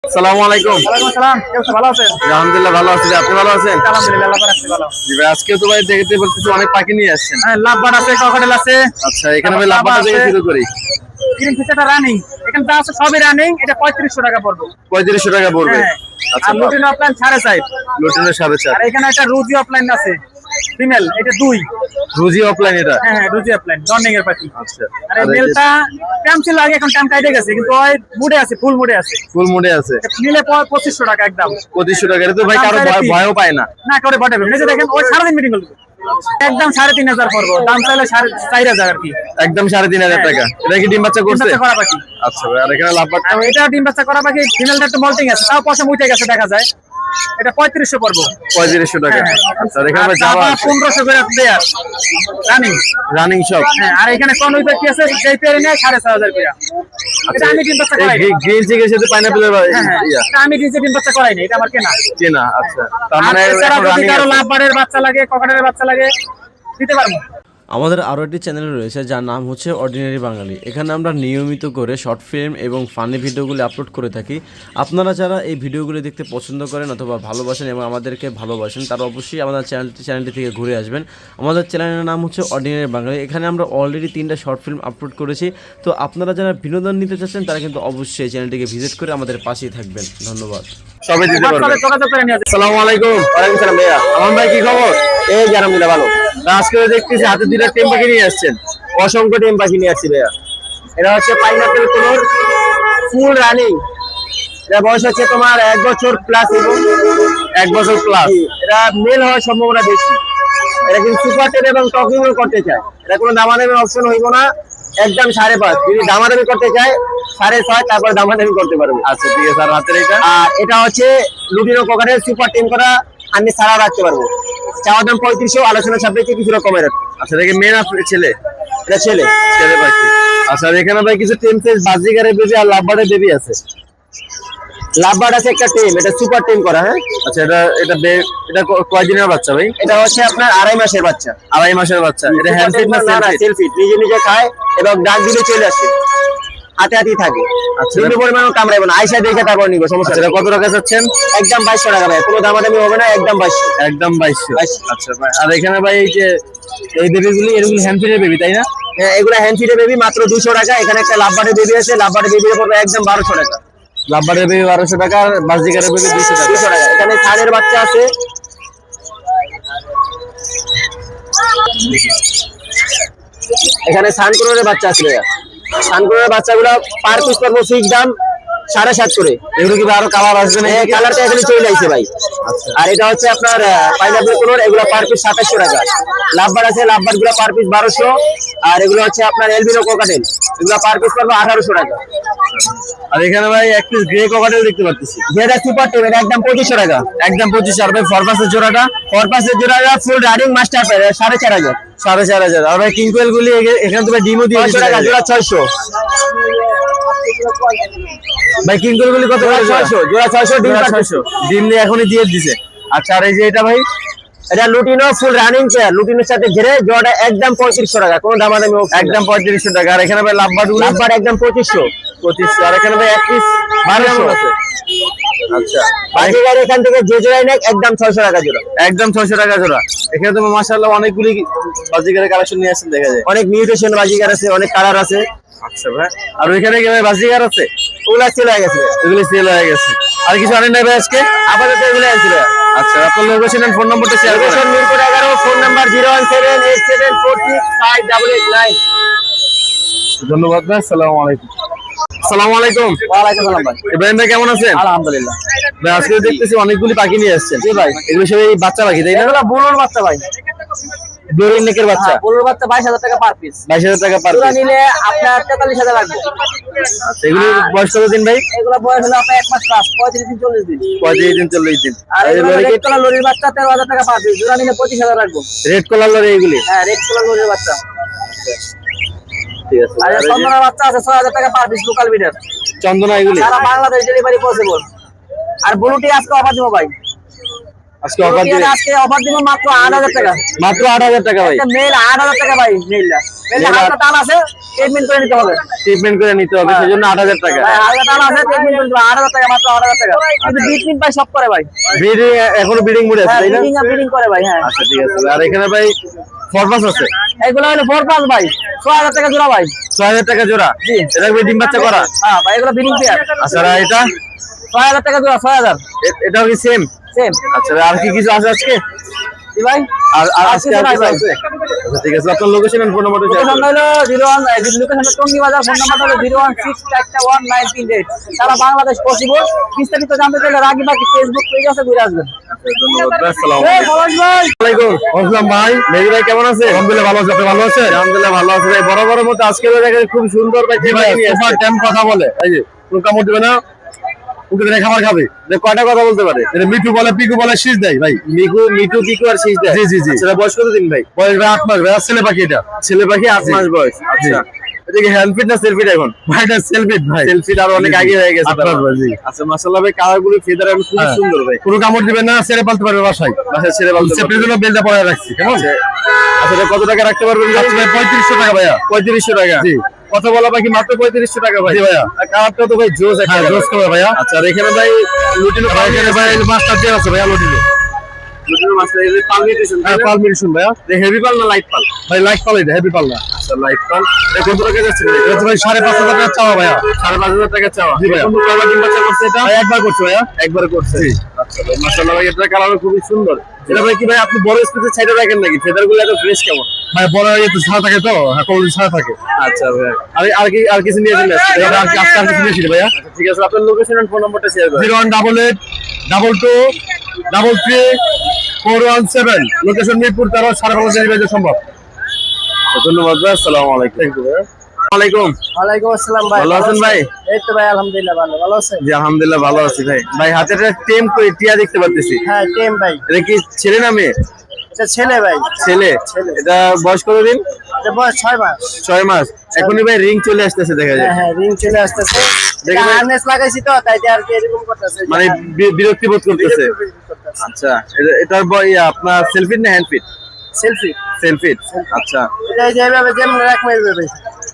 আসসালামু আলাইকুম। ওয়ালাইকুম আসসালাম। কেমন আছেন? ভালো আছেন? আলহামদুলিল্লাহ ভালো আছি। আপনি ভালো আছেন? আলহামদুলিল্লাহ, আল্লাহ পাক রাখছে ভালো। জি ভাই, আজকে তো ভাই দেখতে বলতেছি অনেক পাখি নিয়ে আসছেন। হ্যাঁ, লাভবার্ড আছে, ক্রোকোডাইল আছে। আচ্ছা, এখানে ভাই লাভবাটা থেকে শুরু করি। গ্রিন ফিচারটা রানিং। এখানে যা আছে সবই রানিং। এটা 3500 টাকা পড়বে। 3500 টাকা পড়বে। হ্যাঁ। আচ্ছা, আর লুটিনো অফলাইন 4.5। লুটিনো 4.5। আর এখানে একটা রুজি অফলাইন আছে। ফিমেল এটা 2। রুজি অফলাইন এটা। হ্যাঁ হ্যাঁ, রুজি অফলাইন রনিং এর পাখি। আচ্ছা, আর এই মেলটা ট্যাম ছিল আগে, এখন ট্যাম কাটে গেছে, কিন্তু ওই মুডে আছে, ফুল মুডে আছে। ফুল মুডে আছে। নিলে 2500 টাকা একদম। 2500 টাকা। এটা তো ভাই কারো ভয়ও পায় না। না করে বটে নিজে দেখেন, ওই সারাদিন মিটিং করবে। একদম 3500 পড়বো, দাম চাইলে 4500 আর কি। একদম 3500 টাকা। এটা কি ডিম বাচ্চা করছে? ডিম বাচ্চা করা পাখি। আচ্ছা ভাই, আর এখানে লাভবাটা? এটা ডিম বাচ্চা করা পাখি, ফিমেলটা একটু মল্টিং আছে, তাও পয়সা উঠে গেছে দেখা যায়। এটা 3500 পড়বো। 3500 টাকা। আচ্ছা, এখানে ভাই যাওয়া 1500 করে প্লেয়ার রানিং। রানিং সব। হ্যাঁ, আর এখানে কোন উইপে কি আছে, যেই পেয়ারে নেয় 6500 করে। এটা আমি ডিম বাচ্চা করাই। এই গ্রিন চিকের সাথে পাইনাপেলের ইয়া এটা আমি নিজে ডিম বাচ্চা করাই না, এটা আমার কেনা। কেনা। আচ্ছা, তার মানে এছাড়া এখন যদি রানিং কারো আছে। লাভবারের বাচ্চা লাগে, ককাটের বাচ্চা লাগে, দিতে পারবো। আমাদের আরও একটি চ্যানেল রয়েছে যার নাম হচ্ছে অর্ডিনারি বাঙালি। এখানে আমরা নিয়মিত করে শর্ট ফিল্ম এবং ফানি ভিডিওগুলি আপলোড করে থাকি। আপনারা যারা এই ভিডিওগুলি দেখতে পছন্দ করেন অথবা ভালোবাসেন এবং আমাদেরকে ভালোবাসেন, তারা অবশ্যই আমাদের চ্যানেলটি থেকে ঘুরে আসবেন। আমাদের চ্যানেলের নাম হচ্ছে অর্ডিনারি বাঙালি। এখানে আমরা অলরেডি 3টা শর্ট ফিল্ম আপলোড করেছি। তো আপনারা যারা বিনোদন নিতে চাচ্ছেন তারা কিন্তু অবশ্যই এই চ্যানেলটিকে ভিজিট করে আমাদের পাশেই থাকবেন। ধন্যবাদ। সবাই দিতে পারবে। যোগাযোগ করে নিয়ে আসবে। আসসালামু আলাইকুম। ওয়ালাইকুম সালাম ভাইয়া। আমার ভাই কি খবর? এই যে আলহামদুলিল্লাহ ভালো। আজকে দেখতেছি হাতে 2টা টেম পাখি নিয়ে আসছেন। অসংখ্য টিম পাখি নিয়ে আসছি ভাইয়া। এটা হচ্ছে পাইনাপেল কোনোর ফুল রানিং। এটা বয়স হচ্ছে তোমার 1 বছর প্লাস এবং 1 বছর প্লাস। এটা মেল হওয়ার সম্ভাবনা বেশি। এটা কিন্তু সুপার টেন এবং টকিং করতে চায়। এটা কোনো দামাদামির অপশন হইব না, একদম 5.5। যদি দামাদামি করতে চায় 6.5, তারপর দামাদামি করতে পারবে। আচ্ছা, ঠিক আছে। আর রাতের এটা? আর এটা হচ্ছে লুটিনো কোকাটের সুপার টেন করা, আমি সারা রাখতে পারবো। চাওয়ার দাম 3500, আলোচনা সাপেক্ষে কিছুটা কমে রাখবো। আচ্ছা, দেখে মেয়ে না ছেলে? এটা ছেলে। ছেলে পাখি। আচ্ছা, আর এখানে ভাই কিছু টেম সাইজ বাজিগারের বেবি আর লাভবার্ডের বেবি আছে। লাভবার্ড আছে একটা টিম, এটা সুপার টিম করা। হ্যাঁ, আচ্ছা, এটা কয়দিনের বাচ্চা ভাই? এটা হচ্ছে আপনার 2.5 মাসের বাচ্চা। 2.5 মাসের বাচ্চা। এটা হ্যান্ড ফিট না সেলফ ফিট? সেলফ ফিট, নিজে নিজে খায় এবং ডাক দিলে চলে আসে, হাতে হাতেই থাকে। আচ্ছা, বিভিন্ন পরিমাণও কামড়াইব না, আইসা দেখে তারপর নিব, সমস্যা এটা নেই। কত টাকা চাচ্ছেন? একদম 2200 টাকা ভাই, কোনো দামাদামি হবে না, একদম 2200। একদম 2200। আচ্ছা ভাই, আর এখানে ভাই এই যে এই বেবিগুলি, এগুলো হ্যান্ড ফিটের বেবি তাই না? হ্যাঁ, এগুলো হ্যান্ড ফিডের বেবি, মাত্র 200 টাকা। এখানে একটা লাভবার্ডের বেবি আছে, লাভবার্ডের বেবি পড়বে একদম 1200 টাকা। লাভবার্ডের বেবি 1200 টাকা, আর বাজিগারের বেবি 200 টাকা। 200 টাকা। এখানে ছাড়ের বাচ্চা আছে, এখানে সানকুনোরের বাচ্চা আছে ভাইয়া। সানকুনোরের বাচ্চাগুলো পার পিস পড়বো ফিক্স দাম 7.5 করে। এগুলো কি আরো কালার আসবে না? এই কালারটা এখানে চলে আইছে ভাই। আর এটা হচ্ছে আপনার পাইনাপেল কোনোর, এগুলো পার পিস 2700 টাকা। লাভবার আছে, লাভবার গুলো পার পিস 1200। আর এগুলো হচ্ছে আপনার এলবিনো কোকাটেল, এগুলো পার পিস পড়বে 1800 টাকা। আর এখানে ভাই এক পিস গ্রে ককাটেল দেখতে পাচ্ছি, যেটা সুপার টেম, এটা একদম 2500 টাকা। একদম 2500। আর ভাই ফরপাসের জোড়াটা? ফরপাসের জোড়াটা ফুল রানিং মাস্টার পেয়ার 4500। 4500। আর ভাই কিংকোয়েল গুলি এখানে তো ভাই ডিমও দিয়ে 600 টাকা জোড়া, 600। ভাই কিংকোয়েল গুলি কত করে জোড়া? 600 জোড়া, 600 ডিম জোড়া 600। ডিম দিয়ে এখনই দিয়ে দিছে। আচ্ছা, আর এই যে এটা ভাই? এটা লুটিনো ফুল রানিং পেয়ার, লুটিনোর সাথে ঘিরে জোড়াটা একদম 3500 টাকা, কোনো দামাদামি হবে না। একদম 3500 টাকা। আর এখানে ভাই লাভবার্ড গুলি? লাভবার একদম 2500। 2500। আর এখানে ভাই এক পিস 1200 আছে। আচ্ছা, বাজিগার এখান থেকে যে জোড়াই নেক একদম 600 টাকা জোড়া। একদম 600 টাকা জোড়া। এখানে তো মাশাআল্লাহ অনেকগুলি বাজিগারের কালেকশন নিয়ে আসেন দেখা যায়। অনেক মিউটেশন বাজিগার আছে, অনেক কালার আছে। আচ্ছা ভাই, আর ওইখানে কি ভাই বাজিগার আছে? ওগুলা সেল হয়ে গেছে, এগুলি সেল হয়ে গেছে। আর কিছু আনেন নাই ভাই আজকে? আপাতত এগুলো আনছিল। আচ্ছা, আপনার লোকেশন এন্ড ফোন নাম্বারটা শেয়ার লোকেশন করুন। Mirpur 11, phone number 01787465889। ধন্যবাদ ভাই। আসসালামু আলাইকুম। আসসালামু আলাইকুম। ওয়ালাইকুম সালাম ভাই। ইব্রাহিম ভাই কেমন আছেন? আলহামদুলিল্লাহ। ভাই আজকে দেখতেছি অনেকগুলি পাখি নিয়ে আসছেন। জি ভাই। এগুলো সব এই বাচ্চা পাখি তাই না? এগুলো বুলোর বাচ্চা ভাই। ব্লুরিং নেকের বাচ্চা। বুলোর বাচ্চা 22000 টাকা পার পিস। 22000 টাকা পার জোড়া পিস। নিলে আপনার 43000 লাগবে। আচ্ছা, এগুলো বয়স কত দিন ভাই? এগুলো বয়স হলো আপনার 1 মাস প্লাস, 35 দিন 40 দিন। 35 দিন 40 দিন। আর আর এই এগুলো লরিকে রেড কালার লরির বাচ্চা 13000 টাকা পার পিস। জোড়া নিলে 25000 লাগবে। রেড কালার লরি এগুলি? হ্যাঁ, রেড কালার লরির বাচ্চা। ঠিক আছে। আর আর এই যে চন্দনা বাচ্চা আছে 6000 টাকা পার পিস, লোকাল বিডার। চন্দনা এগুলি? সারা বাংলাদেশ ডেলিভারি পসিবল। আর ব্লুটি আজকে অফার দিব ভাই। আজকে অফার দিবেন? আজকে অফার দিব মাত্র 8000 টাকা। মাত্র 8000 টাকা ভাই। একটা মেল 8000 টাকা ভাই, মেলটা হালকা টান আছে, ট্রিটমেন্ট করে নিতে হবে। ট্রিটমেন্ট করে নিতে হবে, সেজন্য 8000 টাকা। ভাই হালকা টান আছে, ট্রিটমেন্ট করে নিতে হবে। 8000 টাকা, মাত্র 8000 টাকা। কিন্তু বিট ভাই সব করে ভাই। ব্রিডিং এখনো ব্রিডিং মোডে আছে তাই না? ব্রিডিং করে ভাই। হ্যাঁ আচ্ছা ঠিক আছে। আর এখানে ভাই ফরপাস আছে, এগুলো হলো 4 ভাই, 6000 টাকা জোড়া ভাই। 6000 টাকা জোড়া। জি। এটা কি ডিম বাচ্চা করা? হ্যাঁ ভাই, এগুলো ব্রিডিং পেয়ার। আচ্ছা আর এটা 6000 টাকা জোড়া, 6000 এটাও কি সেম? সেম। আচ্ছা আর কি কিছু আছে আজকে? জি ভাই, আর আজকে কিছু আর নাই কিছু ভাই। আছে? আচ্ছা ঠিক আছে। আপনার লোকেশন এন্ড ফোন নাম্বারটা শেয়ার লোকেশন করুন। হলো 01 লোকেশন টঙ্গী বাজার, ফোন নাম্বার হলো 016411938। সারা বাংলাদেশ পসিবল। বিস্তারিত জানতে চাইলে রাগি বাকি ফেসবুক পেজ আছে, ঘুরে আসবেন। ধন্যবাদ ভাই, আসসালামু এই আলাইকুম। পলাশ ভাই, ওয়ালাইকুম আসসালাম ভাই। মেহেদি ভাই কেমন আছে? আলহামদুলিল্লাহ ভালো আছি। আপনি ভালো আছেন? আলহামদুলিল্লাহ ভালো আছি ভাই। বড় বড় মতো আজকে দেখেন খুব সুন্দর ভাই। সুপার টেম কথা বলে, এই যে কোন কামড় দিবে না, ওকে দিনে খাবার খাবে। কয়টা কথা বলতে পারে? এটা মিঠু বলে, পিকু বলে, শীষ দেয় ভাই। মিঠু পিকু আর শীষ দেয়। জি জি জি। সেটা বয়স কত দিন ভাই? বয়স ভাই 8 মাস ভাই। ছেলে পাখি, এটা ছেলে পাখি 8 মাস বয়স। আচ্ছা এদিকে হ্যান্ডফিট না সেলফিট? এখন ভাই এটা সেলফিট ভাই। সেলফিট আর অনেক আগে হয়ে গেছে। আচ্ছা মাশাআল্লাহ ভাই, কালার গুলো ফেদার আমি খুব সুন্দর ভাই। কোনো কামড় দিবেন না, ছেড়ে পালতে পারবে বাসায়। বাসায় ছেড়ে পালতে পারবে। সেপ্টের জন্য বেলটা পরে রাখছি, কেমন? আচ্ছা এটা কত টাকা রাখতে পারবেন? 3500 টাকা ভাইয়া। 3500 টাকা। জি। কথা বলা বাকি মাত্র 3500 টাকা ভাই। জি ভাইয়া। কালারটা তো ভাই জোস একটা। জোস করে ভাইয়া। আচ্ছা আর এখানে ভাই লুটিনো ভাই, এখানে ভাই মাস্টার দিয়ে আছে ভাইয়া। লুটিনো মাস্টার, এই যে পালমিটেশন। হ্যাঁ পালমিটেশন ভাইয়া। হেভি পাল না লাইট পাল? ভাই লাইট পাল, এটা হেভি পাল না। আচ্ছা লাইট পাল। এটা কত টাকা যাচ্ছে ভাই? এটা ভাই 5500 টাকা চাওয়া ভাইয়া। 5500 টাকা চাওয়া। জি ভাইয়া। কোন কয়বার ডিম বাচ্চা করছে এটা? ভাই একবার করছে ভাইয়া। একবার করছে। জি। আচ্ছা ভাই মাশাআল্লাহ ভাই, এটা কালার খুবই সুন্দর। এটা ভাই কি ভাই আপনি বড় স্পেসে ছাইড়া রাখেন নাকি? ফেদারগুলো এত ফ্রেশ কেমন? ভাই বড় এতে ছাড়া থাকে তো, হ্যাঁ কোনদিন ছাড়া থাকে। আচ্ছা ভাই। আর কিছু নিয়ে দিন আজকে। আর কিছু নিয়েছি ভাইয়া। আচ্ছা ঠিক আছে। আপনার লোকেশন এন্ড ফোন নাম্বারটা শেয়ার করুন। 01888 22 33 417। লোকেশন মিরপুর 13, সারা বাংলাদেশে ডেলিভারি সম্ভব। ধন্যবাদ ভাই, আসসালামু আলাইকুম। থ্যাংক ইউ ভাই। ওয়ালাইকুম। ওয়ালাইকুম আসসালাম ভাই। ভালো আছেন ভাই? এই তো ভাই আলহামদুলিল্লাহ ভালো। ভালো আছেন? জি আলহামদুলিল্লাহ ভালো আছি ভাই। ভাই হাতে একটা টেম করে টিয়া দেখতে পাচ্ছি। হ্যাঁ টেম ভাই। এটা কি ছেলে না মেয়ে? এটা ছেলে ভাই। ছেলে। এটা বয়স কত দিন? এটা বয়স 6 মাস। 6 মাস। এখনই ভাই রিং চলে আসতেছে দেখা যায়। হ্যাঁ হ্যাঁ, রিং চলে আসতেছে। দেখেন ভাই। হারনেস লাগাইছি তো, তাই আর কি এরকম করতেছে। মানে বিরক্তি বোধ করতেছে। আচ্ছা এটার আপনার সেলফিট না হ্যান্ডফিট? সেলফি। সেলফিট। আচ্ছা এটা এই যে এভাবে যেমন রাখবে এইভাবে।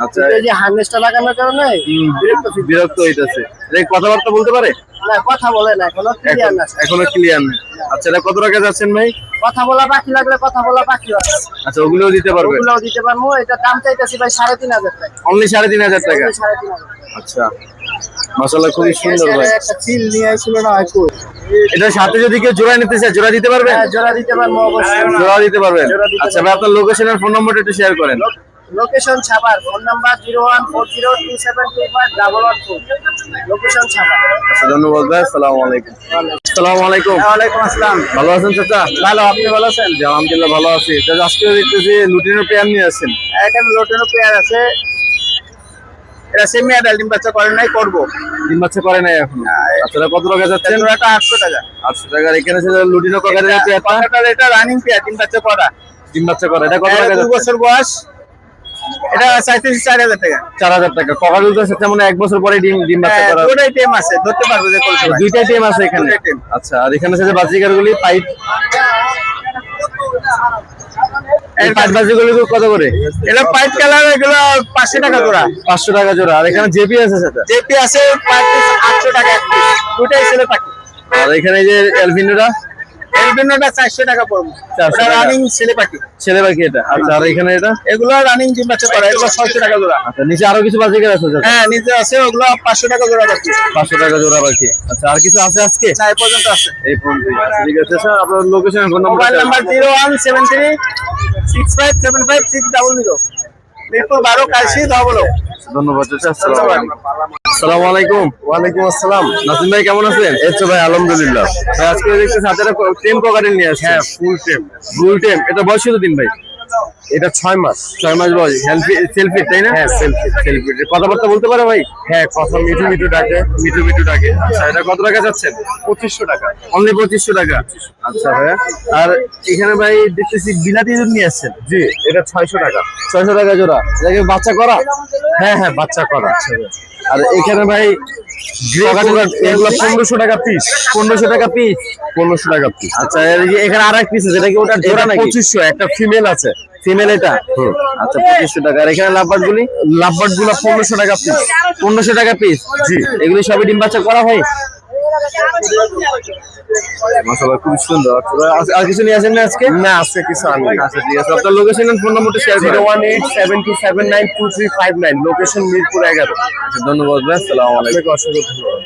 আচ্ছা। এই যে হারনেসটা লাগানোর কারণে বিরক্ত হইতাছে। এটা কথাবার্তা বলতে পারে? না, কথা বলে না, এখনো ক্লিয়ার না। এখনো ক্লিয়ার না। আচ্ছা এটা কত টাকা যাচ্ছেন ভাই? কথা বলা বাকি লাগলে কথা বলা বাকি আছে। আচ্ছা ওগুলোও দিতে পারবে? ওগুলোও দিতে পারবো। এটা দাম চাইতেছি ভাই 3500 টাকা। অনলি 3500 টাকা। 3500। আচ্ছা মাশাআল্লাহ খুবই সুন্দর ভাই। একটা চিল নিয়ে আইছিল না আইকো। এটার সাথে যদি কেউ জোড়া নিতে চায় জোড়া দিতে পারবেন? হ্যাঁ জোড়া দিতে পারবো অবশ্যই। জোড়া দিতে পারবেন। জোড়া দিতে আচ্ছা ভাই আপনার লোকেশন আর ফোন নাম্বারটা একটু শেয়ার করেন। লোকেশন ছাপার, ফোন নাম্বার 01402725114। লোকেশন ছাপার। আচ্ছা ধন্যবাদ ভাই, আসসালামু আলাইকুম। আসসালামু আলাইকুম। ওয়ালাইকুম আসসালাম। ভালো আছেন চাচা? ভালো, আপনি ভালো আছেন? জি আলহামদুলিল্লাহ ভালো আছি। চাচা আজকে দেখতেছি লুটিনো পেয়ার নিয়ে আসছেন। এখানে লোটেনো পেয়ার আছে। এটা সেমি অ্যাডাল্ট, ডিম বাচ্চা করে নাই, করবো। ডিম বাচ্চা করে নাই এখন। আচ্ছা এটা কত টাকা যাচ্ছেন? এটা 800 টাকা। 800 টাকা। এখানে আছে লুটিনো ককাটের পেয়ারটা। এটা রানিং পেয়ার, ডিম বাচ্চা করা। ডিম বাচ্চা করে। এটা কত টাকা 2 যাচ্ছে? বছর বয়স। এটা চাইতেছি 4000 টাকা। 4000 টাকা। ককাটেল তো সেটা মানে 1 বছর পরে ডিম বাচ্চা করা। দুটাই টেম আছে, ধরতে পারবে যে কোনটা। দুইটা টিম আছে এখানে। আচ্ছা আর এখানে আছে যে বাজিকারগুলি পাইপ। এই পাইপ বাজিগুলি কত করে? এটা পাইপ কালার, এগুলো 500 টাকা জোড়া। 500 টাকা জোড়া। আর এখানে জেপি আছে সেটা। জেপি আছে 5 পিস 800 টাকা এক পিস। দুটাই ছেলে পাখি। আর এখানে এই যে এলভিনোটা এলবিনোটা 400 টাকা পড়বে। 400 এটা টাকা। রানিং ছেলে পাখি। ছেলে বাকি এটা। আচ্ছা আর এখানে এটা? এগুলো রানিং ডিম বাচ্চা করা, এগুলো 600 টাকা জোড়া। আচ্ছা নিচে আরো কিছু বাজিকার আছে চাচা? হ্যাঁ নিচে আছে, ওগুলো 500 টাকা জোড়া পাচ্ছি। 500 টাকা জোড়া বাকি। আচ্ছা আর কিছু আছে আজকে? না, এই পর্যন্ত আছে। এই ফোন ঠিক আছে স্যার। আপনার location phone mobile number? Number 01736575600। Mirpur 12 কাশি ধবলো। ধন্যবাদ চাচা। আসসালামু আলাইকুম। ওয়ালাইকুম আসসালাম। নাসিম ভাই কেমন আছেন? এই তো ভাই আলহামদুলিল্লাহ। ভাই আজকে দেখছি সাথে টেম ককাটেল নিয়ে আসছে। হ্যাঁ ফুল টেম। ফুল টেম। এটা বয়স কত দিন ভাই? এটা 6 মাস। 6 মাস বয়স। সেলফি তাই না? হ্যাঁ সেলফি। কথাবার্তা বলতে পারে ভাই? হ্যাঁ কথা মিঠু ডাকে। আচ্ছা, এটা কত টাকা যাচ্ছেন? 2500 টাকা। অনলি 2500 টাকা। আচ্ছা ভাইয়া। আর এখানে ভাই দেখতেছি বিলাতি দুধ নিয়ে আসছেন। জি এটা 600 টাকা। 600 টাকা জোড়া। এটাকে বাচ্চা করা? হ্যাঁ বাচ্চা করা। আর এখানে ভাই এগুলো 1500 টাকা পিস। 1500 টাকা পিস। 1500 টাকা পিস। আচ্ছা, এখানে আর এক পিস আছে, এটা কি ওটা জোড়া নাকি? 2500, একটা ফিমেল আছে। ফিমেল এটা? আচ্ছা 2500 টাকা। আর এখানে লাভবার্ড গুলো 1500 টাকা পিস। 1500 টাকা পিস। জি এগুলি সবই ডিম বাচ্চা করা হয়? মাশাআল্লাহ খুব সুন্দর। আর কিছু নিয়ে আসেন না আজকে? না আজকে কিছু আনি। আচ্ছা ঠিক আছে, আপনার লোকেশন এন্ড ফোন নাম্বারটা শেয়ার করুন। 01872792359, লোকেশন মিরপুর 11। আচ্ছা ধন্যবাদ ভাই, আসসালামু আলাইকুম। আপনাকে অসংখ্য ধন্যবাদ।